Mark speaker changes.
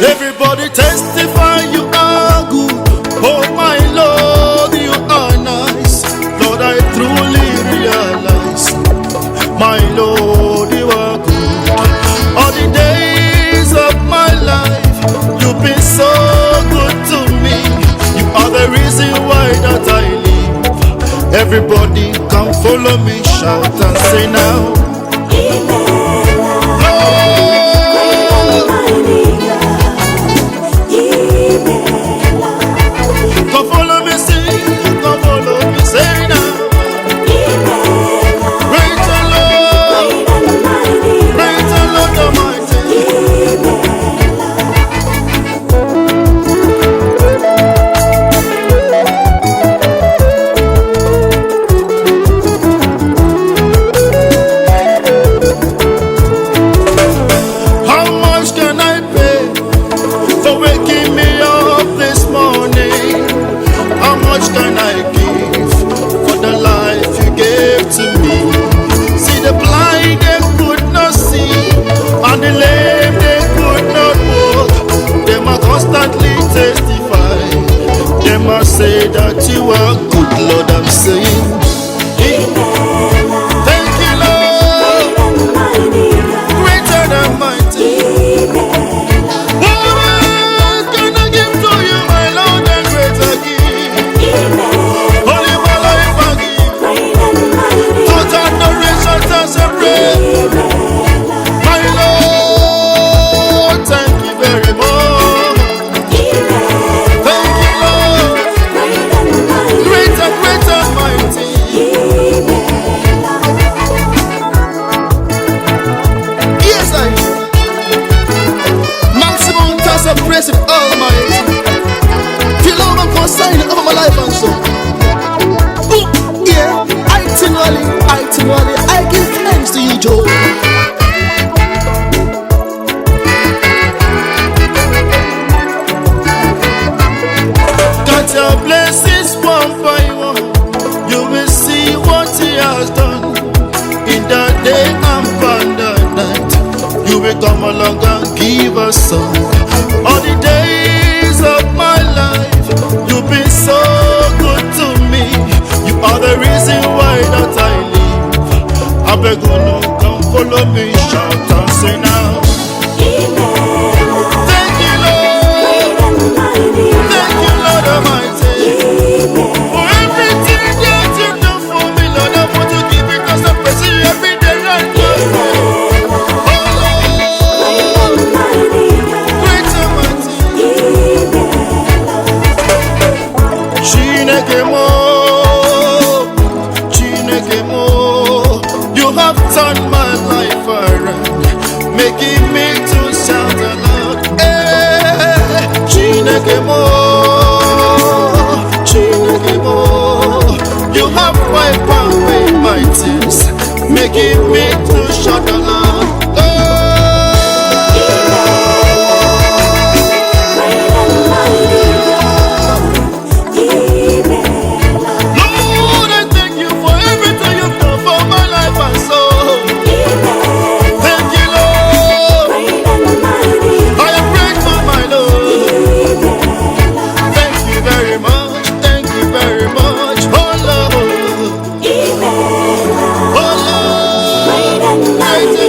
Speaker 1: Everybody testify you are good. Oh my Lord, you are nice. Lord, I truly realize, my Lord, you are good. All the days of my life, you've been so good to me. You are the reason why that I live. Everybody come follow me, shout and say now. Come follow me, sing, come follow me, say now. Great and Lord, great and Lord Almighty. How much can I pay for waking me up this morning? How much can I give for the life you gave to me? See, the blind they could not see, and the lame they could not walk. They must constantly testify. They must say that you are good, Lord. I'm saying, thank you, Lord, greater than mighty. What can I give to you, my Lord, and greater gift? Only my life I give. Total adoration and praise. My Lord, thank you very much. Thank you, Lord. Greater, greater, mighty. Yes, I maximum task of praise of Almighty. Feel all my concern over my life and soul. Oh, yeah, itinerary, I give thanks to you, Joe. Got your blessings one by one. You will see what He has done. In that day and by that night, you will come along and give us some. All the days of my life, you've been so good to me. You are the reason why that I live. I beg you, no, come follow me, shout and say now. Thank you, Lord. Thank you, Lord Almighty. For everything that you do for me, Lord, I want to give it as a praise every day right now. Oh Lord, great Almighty. Chineke mo, you have turned my life around, making me to shout aloud. Hey, Chineke mo, you have wiped away my tears, making me to shout aloud. Lord, I thank you for everything you've done for my life and soul. Thank you, Lord. I am grateful, my Lord. Thank you very much. Thank you very much. Oh Lord. Oh Lord.